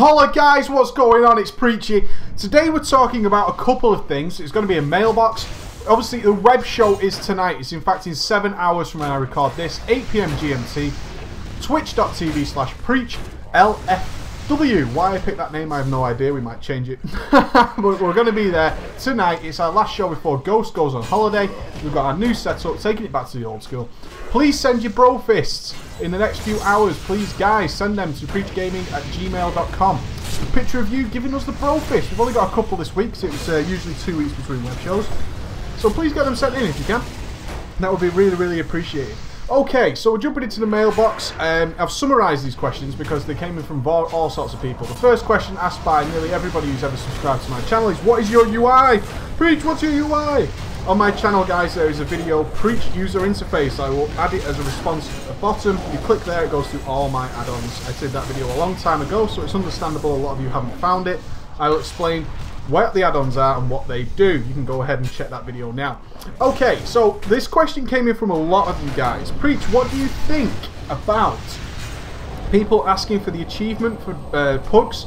Holla guys, what's going on? It's Preachy. Today we're talking about a couple of things. It's going to be a mailbox. Obviously the web show is tonight. It's in fact in 7 hours from when I record this, 8 PM GMT. Twitch.tv/PreachLFW. Why I picked that name I have no idea. We might change it. But we're going to be there tonight. It's our last show before Ghost goes on holiday. We've got our new setup, taking it back to the old school. Please send your bro fists in the next few hours. Please guys, send them to preachgaming@gmail.com. A picture of you giving us the bro fist. We've only got a couple this week, so it's usually 2 weeks between web shows. So please get them sent in if you can. That would be really, really appreciated. Okay, so we're jumping into the mailbox. I've summarised these questions because they came in from all sorts of people. The first question asked by nearly everybody who's ever subscribed to my channel is, what is your UI? Preach, what's your UI? On my channel, guys, there is a video, Preach User Interface. I will add it as a response at the bottom. You click there, it goes through all my add-ons. I did that video a long time ago, so it's understandable a lot of you haven't found it. I will explain what the add-ons are and what they do. You can go ahead and check that video now. Okay, so this question came in from a lot of you guys. Preach, what do you think about people asking for the achievement for pugs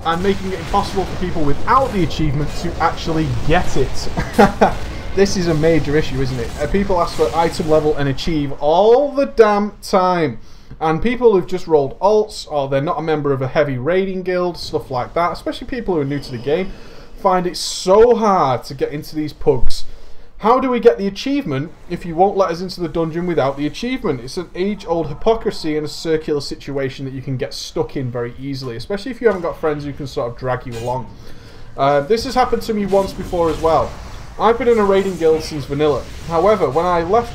and making it impossible for people without the achievement to actually get it? This is a major issue, isn't it? People ask for item level and achieve all the damn time. And people who've just rolled alts, or they're not a member of a heavy raiding guild, stuff like that, especially people who are new to the game, find it so hard to get into these pugs. How do we get the achievement if you won't let us into the dungeon without the achievement? It's an age-old hypocrisy and a circular situation that you can get stuck in very easily, especially if you haven't got friends who can sort of drag you along. This has happened to me once before as well. I've been in a raiding guild since vanilla. However, when I left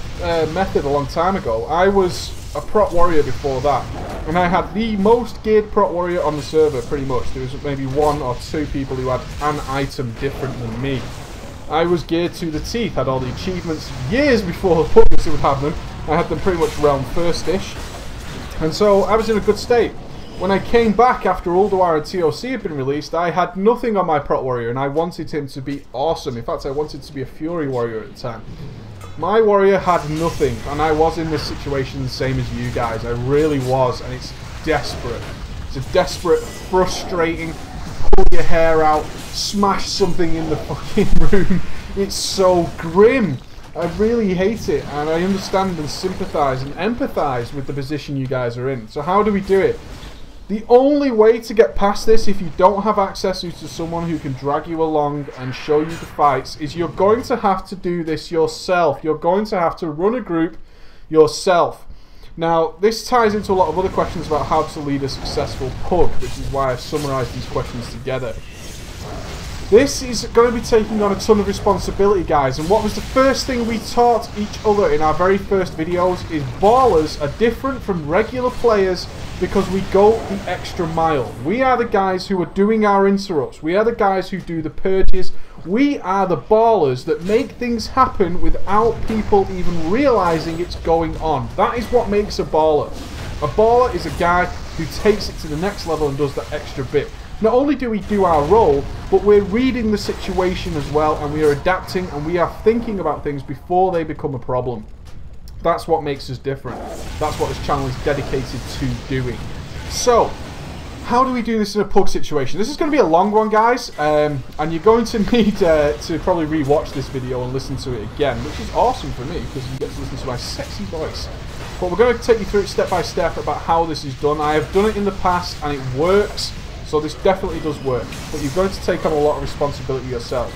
Method a long time ago, I was a prot warrior before that. And I had the most geared prot warrior on the server, pretty much. There was maybe 1 or 2 people who had an item different than me. I was geared to the teeth, had all the achievements years before the publisher would have them. I had them pretty much realm first-ish. And so I was in a good state. When I came back after Ulduar and TOC had been released, I had nothing on my prot warrior, and I wanted him to be awesome. In fact, I wanted to be a fury warrior at the time. My warrior had nothing, and I was in this situation the same as you guys. I really was, and it's desperate. It's a desperate, frustrating, pull your hair out, smash something in the fucking room. It's so grim. I really hate it, and I understand and sympathise and empathise with the position you guys are in. So how do we do it? The only way to get past this, if you don't have access to someone who can drag you along and show you the fights, is you're going to have to do this yourself. You're going to have to run a group yourself. Now, this ties into a lot of other questions about how to lead a successful pug, which is why I've summarised these questions together. This is going to be taking on a ton of responsibility, guys, and what was the first thing we taught each other in our very first videos is ballers are different from regular players because we go the extra mile. We are the guys who are doing our interrupts. We are the guys who do the purges. We are the ballers that make things happen without people even realising it's going on. That is what makes a baller. A baller is a guy who takes it to the next level and does that extra bit. Not only do we do our role, but we're reading the situation as well, and we are adapting and we are thinking about things before they become a problem. That's what makes us different. That's what this channel is dedicated to doing. So, how do we do this in a pug situation? This is going to be a long one, guys, and you're going to need to probably re-watch this video and listen to it again, which is awesome for me because you get to listen to my sexy voice. But we're going to take you through it step by step about how this is done. I have done it in the past and it works. So this definitely does work, but you're going to take on a lot of responsibility yourself.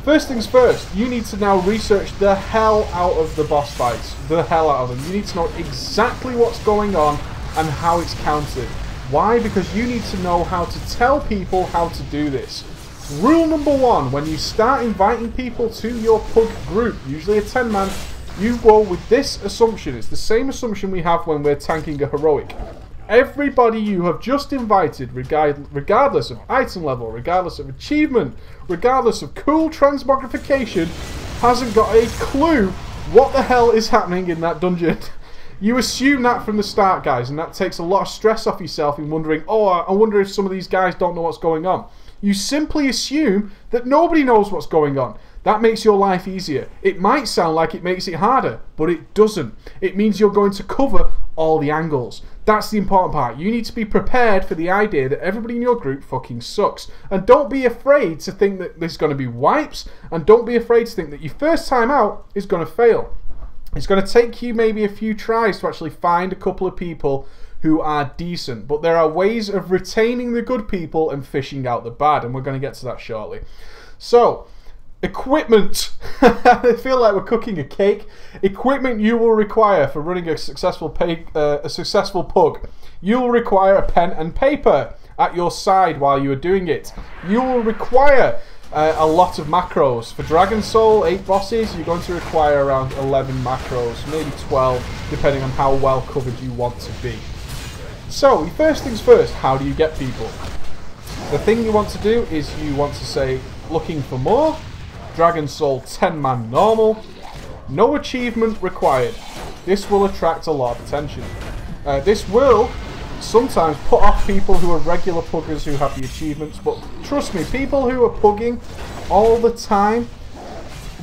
First things first, you need to now research the hell out of the boss fights. The hell out of them. You need to know exactly what's going on and how it's countered. Why? Because you need to know how to tell people how to do this. Rule number 1, when you start inviting people to your pug group, usually a 10-man, you go with this assumption. It's the same assumption we have when we're tanking a heroic. Everybody you have just invited, regardless of item level, regardless of achievement, regardless of cool transmogrification, hasn't got a clue what the hell is happening in that dungeon. You assume that from the start, guys, and that takes a lot of stress off yourself in wondering, oh, I wonder if some of these guys don't know what's going on. You simply assume that nobody knows what's going on. That makes your life easier. It might sound like it makes it harder, but it doesn't. It means you're going to cover all the angles. That's the important part. You need to be prepared for the idea that everybody in your group fucking sucks. And don't be afraid to think that there's going to be wipes. And don't be afraid to think that your first time out is going to fail. It's going to take you maybe a few tries to actually find a couple of people who are decent. But there are ways of retaining the good people and fishing out the bad. And we're going to get to that shortly. So, equipment. I feel like we're cooking a cake. Equipment you will require for running a successful pug. You will require a pen and paper at your side while you are doing it. You will require a lot of macros. For Dragon Soul 8 bosses, you're going to require around 11 macros, maybe 12, depending on how well covered you want to be. So, first things first, how do you get people? The thing you want to do is you want to say, looking for more, Dragon Soul 10-man normal, no achievement required. This will attract a lot of attention. This will sometimes put off people who are regular puggers who have the achievements, but trust me, people who are pugging all the time,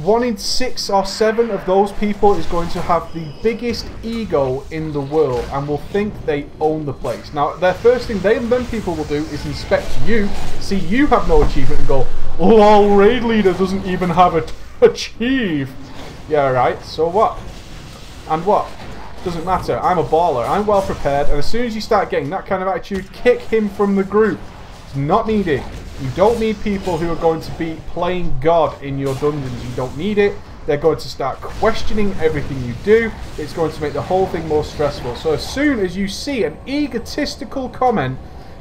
1 in 6 or 7 of those people is going to have the biggest ego in the world and will think they own the place. Now, their first thing them people will do is inspect you, see you have no achievement and go, "Lol, raid leader doesn't even have it achieve." Yeah, right, so what? And what? Doesn't matter. I'm a baller. I'm well prepared. And as soon as you start getting that kind of attitude, kick him from the group. It's not needed. You don't need people who are going to be playing God in your dungeons. You don't need it. They're going to start questioning everything you do. It's going to make the whole thing more stressful. So as soon as you see an egotistical comment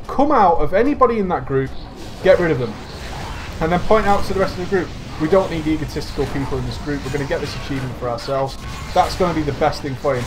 come out of anybody in that group, get rid of them. And then point out to the rest of the group, we don't need egotistical people in this group. We're going to get this achievement for ourselves. That's going to be the best thing for you.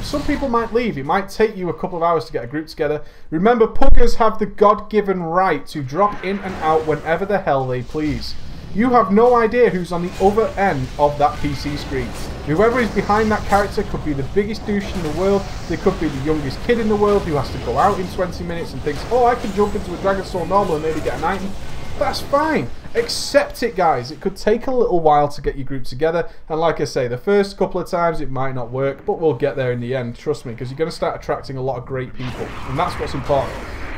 Some people might leave. It might take you a couple of hours to get a group together. Remember, puggers have the God-given right to drop in and out whenever the hell they please. You have no idea who's on the other end of that PC screen. Whoever is behind that character could be the biggest douche in the world. They could be the youngest kid in the world who has to go out in 20 minutes and thinks, oh, I can jump into a Dragon Soul normal and maybe get an item. That's fine. Accept it, guys. It could take a little while to get your group together. And like I say, the first couple of times it might not work, but we'll get there in the end. Trust me, because you're going to start attracting a lot of great people. And that's what's important.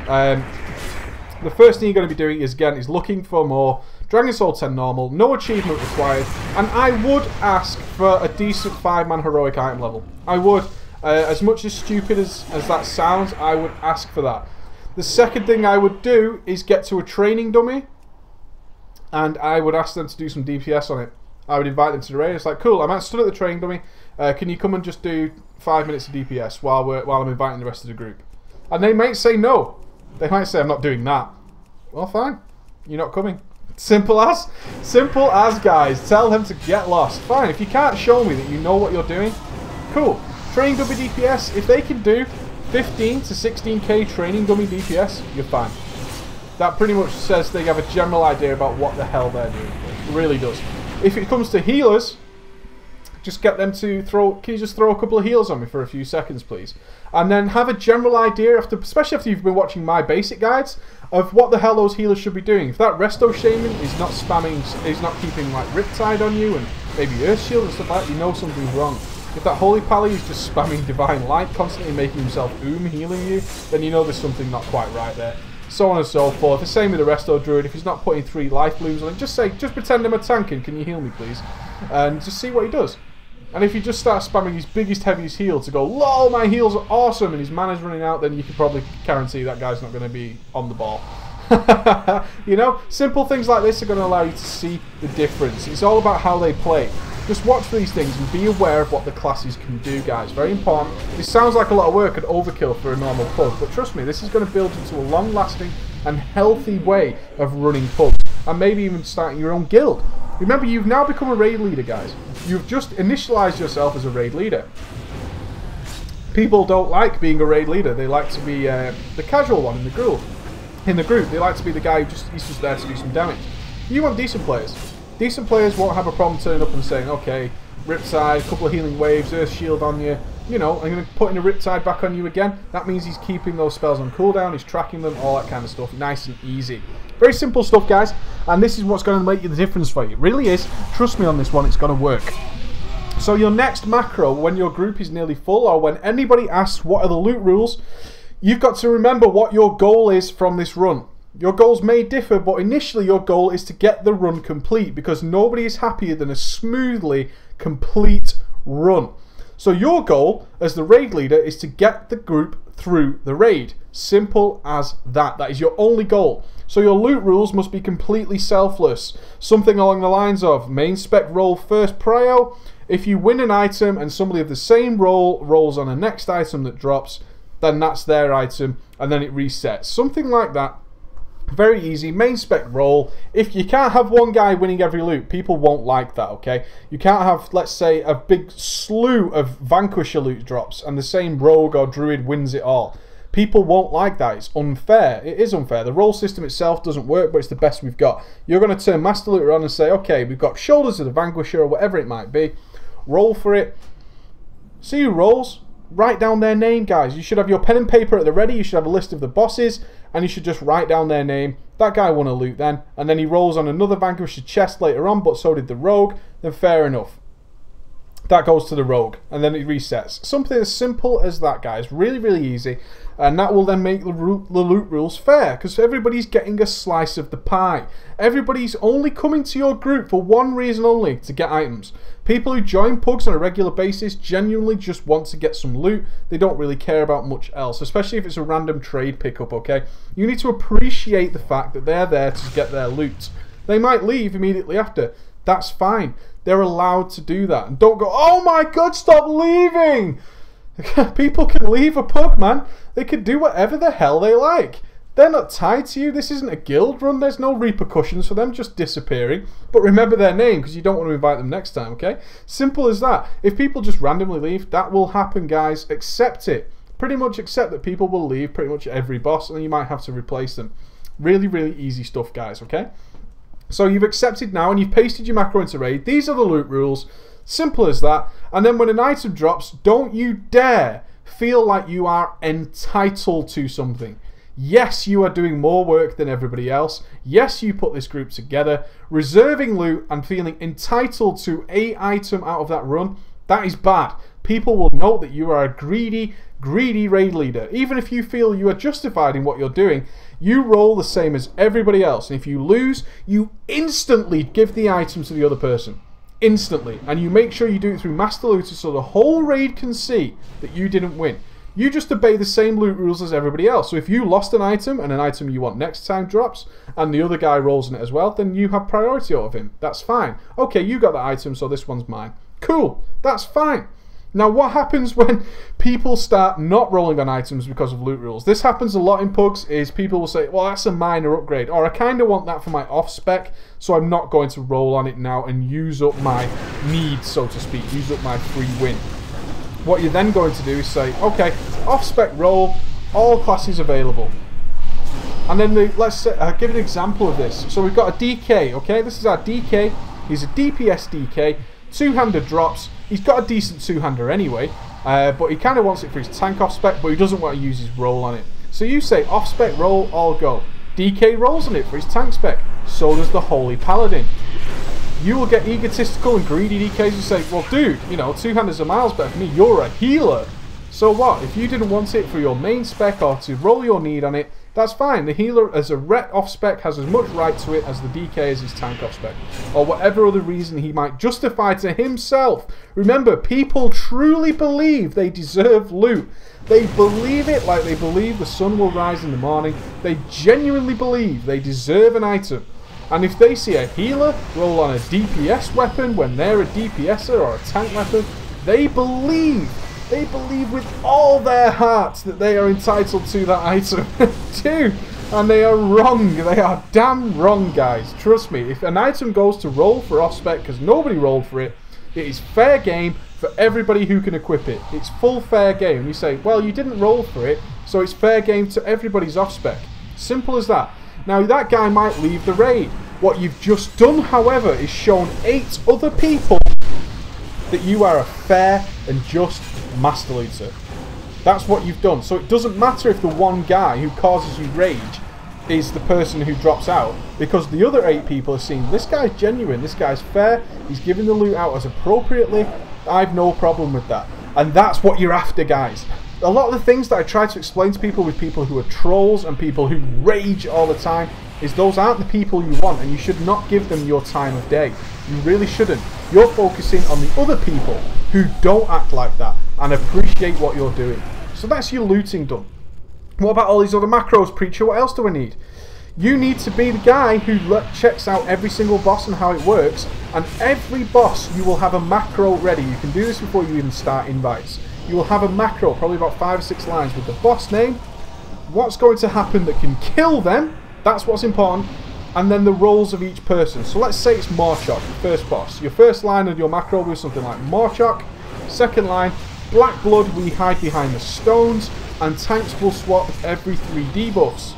The first thing you're going to be doing is, again, is looking for more Dragon Soul 10 normal, no achievement required. And I would ask for a decent 5-man heroic item level. I would. As much as stupid as that sounds, I would ask for that. The second thing I would do is get to a training dummy, and I would ask them to do some DPS on it. I would invite them to the raid. It's like, cool, I'm stood at the training dummy. Can you come and just do 5 minutes of DPS while I'm inviting the rest of the group? And they might say no. They might say, I'm not doing that. Well, fine. You're not coming. Simple as. Simple as, guys. Tell them to get lost. Fine. If you can't show me that you know what you're doing, cool. Training dummy DPS, if they can do 15 to 16k training dummy DPS, you're fine. That pretty much says they have a general idea about what the hell they're doing. It really does. If it comes to healers, just get them to throw... Can you just throw a couple of heals on me for a few seconds, please? And then have a general idea, especially after you've been watching my basic guides, of what the hell those healers should be doing. If that Resto Shaman is not spamming, is not keeping like Riptide on you and maybe Earth Shield and stuff like that, you know something's wrong. If that Holy Pally is just spamming Divine Light, constantly making himself healing you, then you know there's something not quite right there. So on and so forth. The same with the Resto Druid. If he's not putting 3 life blooms on it, just pretend I'm a tanking, can you heal me please? And just see what he does. And if you just start spamming his biggest, heaviest heal to go, lol, my heals are awesome, and his mana's running out, then you can probably guarantee that guy's not going to be on the ball. You know, simple things like this are going to allow you to see the difference. It's all about how they play. Just watch for these things and be aware of what the classes can do, guys. Very important. This sounds like a lot of work and overkill for a normal pub, but trust me, this is going to build into a long-lasting and healthy way of running pubs, and maybe even starting your own guild. Remember, you've now become a raid leader, guys. You've just initialized yourself as a raid leader. People don't like being a raid leader. They like to be the casual one in the group. They like to be the guy he's just there to do some damage. You want decent players. Decent players won't have a problem turning up and saying, okay, Riptide, a couple of healing waves, Earth Shield on you. You know, I'm going to put in a Riptide back on you again. That means he's keeping those spells on cooldown, he's tracking them, all that kind of stuff. Nice and easy. Very simple stuff, guys. And this is what's going to make the difference for you. It really is. Trust me on this one, it's going to work. So your next macro, when your group is nearly full, or when anybody asks what are the loot rules, you've got to remember what your goal is from this run. Your goals may differ, but initially your goal is to get the run complete, because nobody is happier than a smoothly complete run. So your goal as the raid leader is to get the group through the raid. Simple as that. That is your only goal. So your loot rules must be completely selfless. Something along the lines of main spec roll first prio. If you win an item and somebody of the same role rolls on a next item that drops, then that's their item and then it resets. Something like that. Very easy. Main spec roll. If you can't have one guy winning every loot, people won't like that, okay? You can't have, let's say, a big slew of Vanquisher loot drops and the same rogue or druid wins it all. People won't like that. It's unfair. It is unfair. The roll system itself doesn't work, but it's the best we've got. You're going to turn Master Looter on and say, okay, we've got Shoulders of the Vanquisher or whatever it might be. Roll for it. See who rolls. Write down their name, guys. You should have your pen and paper at the ready. You should have a list of the bosses, and you should just write down their name. That guy won a loot then, and then he rolls on another Vanquisher chest later on, but so did the rogue. Then fair enough. That goes to the rogue, and then it resets. Something as simple as that, guys. Really, really easy. And that will then make the loot rules fair, because everybody's getting a slice of the pie. Everybody's only coming to your group for one reason only, to get items. People who join pugs on a regular basis genuinely just want to get some loot. They don't really care about much else, especially if it's a random trade pickup, okay? You need to appreciate the fact that they're there to get their loot. They might leave immediately after. That's fine. They're allowed to do that. And don't go, oh my god, stop leaving! People can leave a pug, man. They can do whatever the hell they like. They're not tied to you. This isn't a guild run. There's no repercussions for them just disappearing. But remember their name, because you don't want to invite them next time, okay? Simple as that. If people just randomly leave, that will happen, guys. Accept it. Pretty much accept that people will leave pretty much every boss, and then you might have to replace them. Really, really easy stuff, guys, okay? So you've accepted now, and you've pasted your macro into raid. These are the loot rules. Simple as that. And then when an item drops, don't you dare feel like you are entitled to something. Yes, you are doing more work than everybody else. Yes, you put this group together. Reserving loot and feeling entitled to a item out of that run, that is bad. People will note that you are a greedy raid leader. Even if you feel you are justified in what you're doing, you roll the same as everybody else. And if you lose, you instantly give the item to the other person. Instantly. And you make sure you do it through Master Looter so the whole raid can see that you didn't win. You just obey the same loot rules as everybody else. So if you lost an item and an item you want next time drops and the other guy rolls in it as well, then you have priority over him. That's fine. Okay, you got that item, so this one's mine. Cool. That's fine. Now, what happens when people start not rolling on items because of loot rules? This happens a lot in pugs, is people will say, well, that's a minor upgrade, or I kind of want that for my off-spec, so I'm not going to roll on it now and use up my need, so to speak, use up my free win. What you're then going to do is say, okay, off-spec roll, all classes available. And then let's say, give an example of this. So we've got a DK, okay? This is our DK. He's a DPS DK. Two-hander drops. He's got a decent two-hander anyway, but he kind of wants it for his tank off-spec, but he doesn't want to use his roll on it. So you say off-spec roll, all go. DK rolls on it for his tank spec. So does the Holy Paladin. You will get egotistical and greedy DKs who say, well, dude, you know, two-handers are miles better for me. You're a healer. So what? If you didn't want it for your main spec or to roll your need on it, that's fine. The healer as a ret off-spec has as much right to it as the DK as his tank off-spec. Or whatever other reason he might justify to himself. Remember, people truly believe they deserve loot. They believe it like they believe the sun will rise in the morning. They genuinely believe they deserve an item. And if they see a healer roll on a DPS weapon when they're a DPSer or a tank weapon, they believe with all their hearts that they are entitled to that item too. And they are wrong. They are damn wrong, guys. Trust me, if an item goes to roll for off-spec because nobody rolled for it, it is fair game for everybody who can equip it. It's full fair game. You say, well, you didn't roll for it, so it's fair game to everybody's off-spec. Simple as that. Now, that guy might leave the raid. What you've just done, however, is shown 8 other people that you are a fair and just Master Looter. That's what you've done. So it doesn't matter if the one guy who causes you rage is the person who drops out, because the other 8 people are seeing this guy's genuine, this guy's fair, he's giving the loot out as appropriately. I've no problem with that. And that's what you're after, guys. A lot of the things that I try to explain to people with people who are trolls and people who rage all the time is those aren't the people you want, and you should not give them your time of day. You really shouldn't. You're focusing on the other people who don't act like that and appreciate what you're doing. So that's your looting done. What about all these other macros, Preacher? What else do I need? You need to be the guy who checks out every single boss and how it works, and every boss you will have a macro ready. You can do this before you even start invites. You will have a macro, probably about 5 or 6 lines with the boss name, what's going to happen that can kill them, that's what's important, and then the roles of each person. So let's say it's Morchok, first boss. Your first line of your macro will be something like Morchok. Second line, Black Blood, we hide behind the stones, and tanks will swap every 3 debuffs.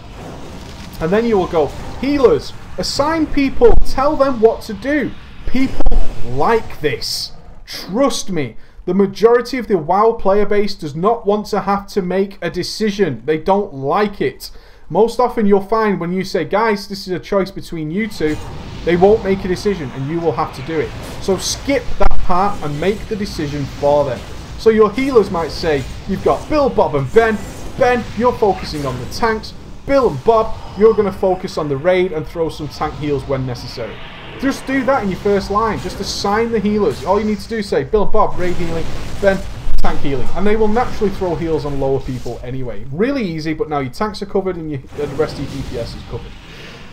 And then you will go, healers, assign people, tell them what to do. People like this. Trust me. The majority of the WoW player base does not want to have to make a decision. They don't like it. Most often you'll find when you say, guys, this is a choice between you two, they won't make a decision and you will have to do it. So skip that part and make the decision for them. So your healers might say, you've got Bill, Bob and Ben. Ben, you're focusing on the tanks. Bill and Bob, you're going to focus on the raid and throw some tank heals when necessary. Just do that in your first line. Just assign the healers. All you need to do is say, Bill and Bob, raid healing, Ben, tank healing. And they will naturally throw heals on lower people anyway. Really easy, but now your tanks are covered and the rest of your DPS is covered.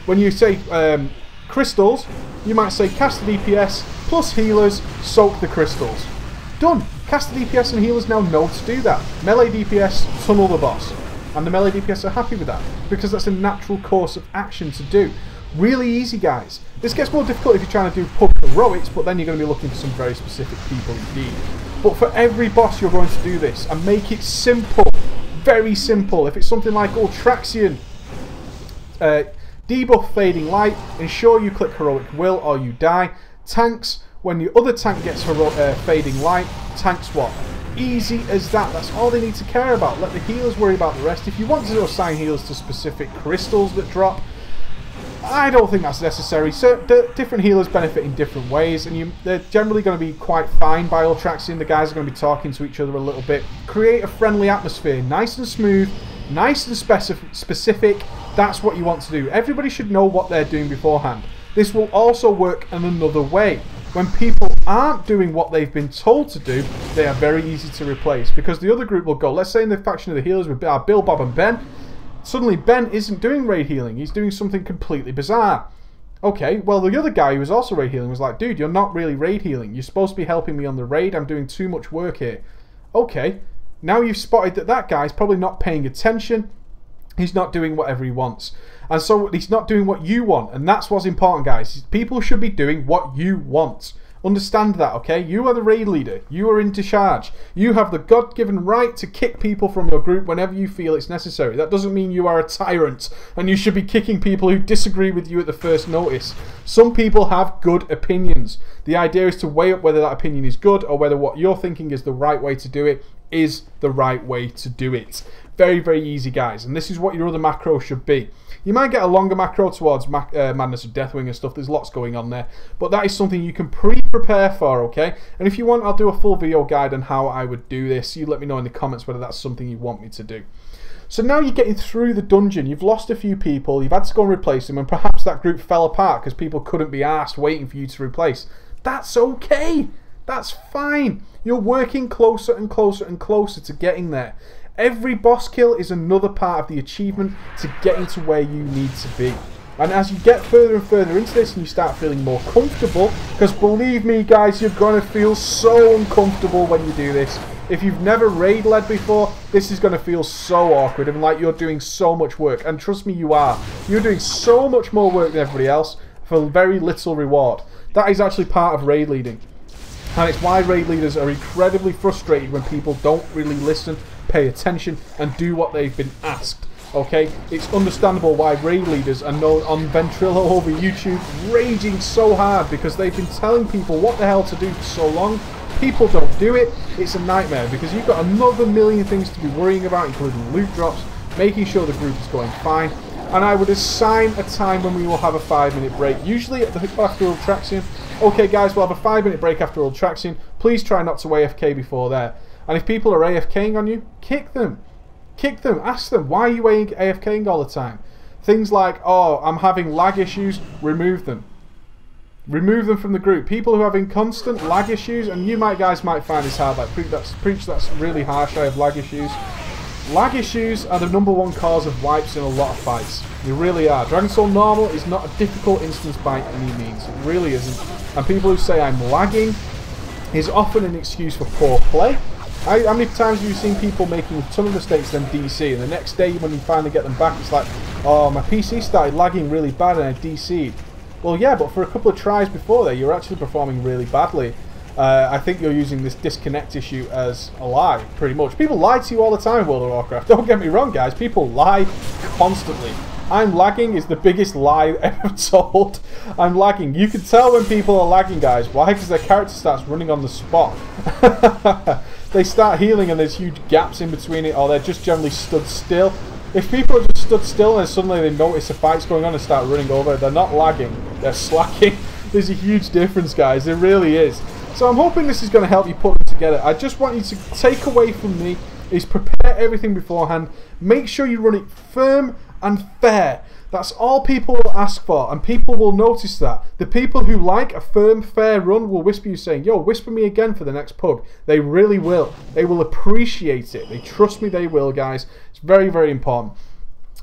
When you say crystals, you might say cast the DPS plus healers, soak the crystals. Done. Cast the DPS and healers now know to do that. Melee DPS, tunnel the boss. And the melee DPS are happy with that, because that's a natural course of action to do. Really easy, guys. This gets more difficult if you're trying to do pub heroics, but then you're going to be looking for some very specific people indeed. But for every boss you're going to do this, and make it simple. Very simple. If it's something like Ultraxion, debuff fading light, ensure you click heroic will or you die. Tanks, when your other tank gets fading light, tank swap. Easy as that. That's all they need to care about. Let the healers worry about the rest. If you want to assign healers to specific crystals that drop, I don't think that's necessary. So different healers benefit in different ways, and they're generally going to be quite fine by Ultraxion. The guys are going to be talking to each other a little bit. Create a friendly atmosphere, nice and smooth, nice and specific. That's what you want to do. Everybody should know what they're doing beforehand. This will also work in another way. When people aren't doing what they've been told to do, they are very easy to replace, because the other group will go, let's say in the faction of the healers with Bill, Bob and Ben, suddenly Ben isn't doing raid healing, he's doing something completely bizarre. Okay, well the other guy who was also raid healing was like, dude, you're not really raid healing, you're supposed to be helping me on the raid, I'm doing too much work here. Okay, now you've spotted that that guy's probably not paying attention, he's not doing whatever he wants. And so he's not doing what you want, and that's what's important, guys. People should be doing what you want. Understand that, okay? You are the raid leader. You are in charge. You have the God-given right to kick people from your group whenever you feel it's necessary. That doesn't mean you are a tyrant, and you should be kicking people who disagree with you at the first notice. Some people have good opinions. The idea is to weigh up whether that opinion is good, or whether what you're thinking is the right way to do it is the right way to do it. Very, very easy, guys. And this is what your other macro should be. You might get a longer macro towards Madness of Deathwing and stuff. There's lots going on there. But that is something you can pre-prepare for, okay? And if you want, I'll do a full video guide on how I would do this. You let me know in the comments whether that's something you want me to do. So now you're getting through the dungeon. You've lost a few people. You've had to go and replace them. And perhaps that group fell apart because people couldn't be asked waiting for you to replace. That's okay. That's fine. You're working closer and closer and closer to getting there. Every boss kill is another part of the achievement to getting to where you need to be. And as you get further and further into this and you start feeling more comfortable, because believe me guys, you're going to feel so uncomfortable when you do this. If you've never raid led before, this is going to feel so awkward and like you're doing so much work. And trust me, you are. You're doing so much more work than everybody else for very little reward. That is actually part of raid leading. And it's why raid leaders are incredibly frustrated when people don't really listen, pay attention, and do what they've been asked. Okay? It's understandable why raid leaders are known on Ventrilo over YouTube raging so hard, because they've been telling people what the hell to do for so long. People don't do it. It's a nightmare because you've got another million things to be worrying about, including loot drops, making sure the group is going fine. and I would assign a time when we will have a 5-minute break, usually at the after World Traction. Okay guys, we'll have a 5-minute break after World Traction. Please try not to AFK before there. And if people are AFKing on you, kick them. Kick them. Ask them, why are you AFKing all the time? Things like, oh, I'm having lag issues, remove them. Remove them from the group. People who are having constant lag issues, and you guys might find this hard, like, Preach, that's really harsh, I have lag issues. Lag issues are the #1 cause of wipes in a lot of fights. They really are. Dragon Soul Normal is not a difficult instance by any means. It really isn't. And people who say I'm lagging is often an excuse for poor play. How many times have you seen people making a ton of mistakes then DC, and the next day when you finally get them back, it's like, oh, my PC started lagging really bad and I DC'd. Well, yeah, but for a couple of tries before there, you're actually performing really badly. I think you're using this disconnect issue as a lie, pretty much. People lie to you all the time in World of Warcraft. Don't get me wrong, guys. People lie constantly. I'm lagging is the biggest lie ever told. I'm lagging. You can tell when people are lagging, guys. Why? Because their character starts running on the spot. They start healing and there's huge gaps in between it, or they're just generally stood still. If people are just stood still and suddenly they notice a fight's going on and start running over, they're not lagging, they're slacking. There's a huge difference, guys. There really is. So I'm hoping this is going to help you put it together. I just want you to take away from me is prepare everything beforehand. Make sure you run it firm and fair. That's all people will ask for, and people will notice that. The people who like a firm, fair run will whisper you saying, yo, whisper me again for the next pug. They really will. They will appreciate it. They trust me, they will, guys. It's very, very important.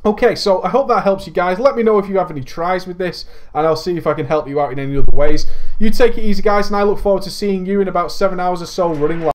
Okay, so I hope that helps you guys. Let me know if you have any tries with this, and I'll see if I can help you out in any other ways. You take it easy, guys, and I look forward to seeing you in about 7 hours or so running live.